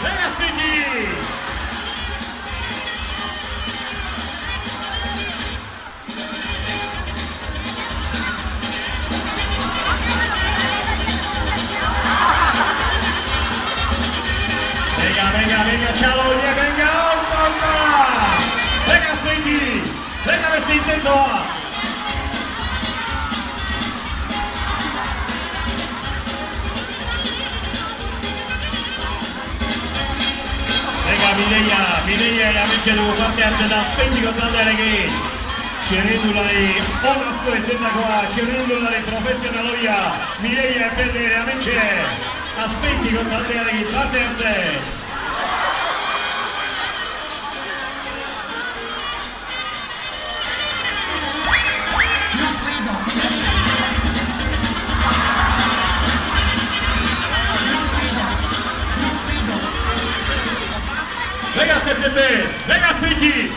venga Spiti. Venga, Chalo, venga, venga, Spiti, venga, beste intentoa. Venga, Mireia erametxe dugu parte hartzen da Azpeitiko taldearekin. Txerrindulari onazko ezendakoa, txerrindulari profesionaloia, Mireia Epelde erametxe Azpeitiko taldearekin parte hartzen. Venga CCP, venga Spiti,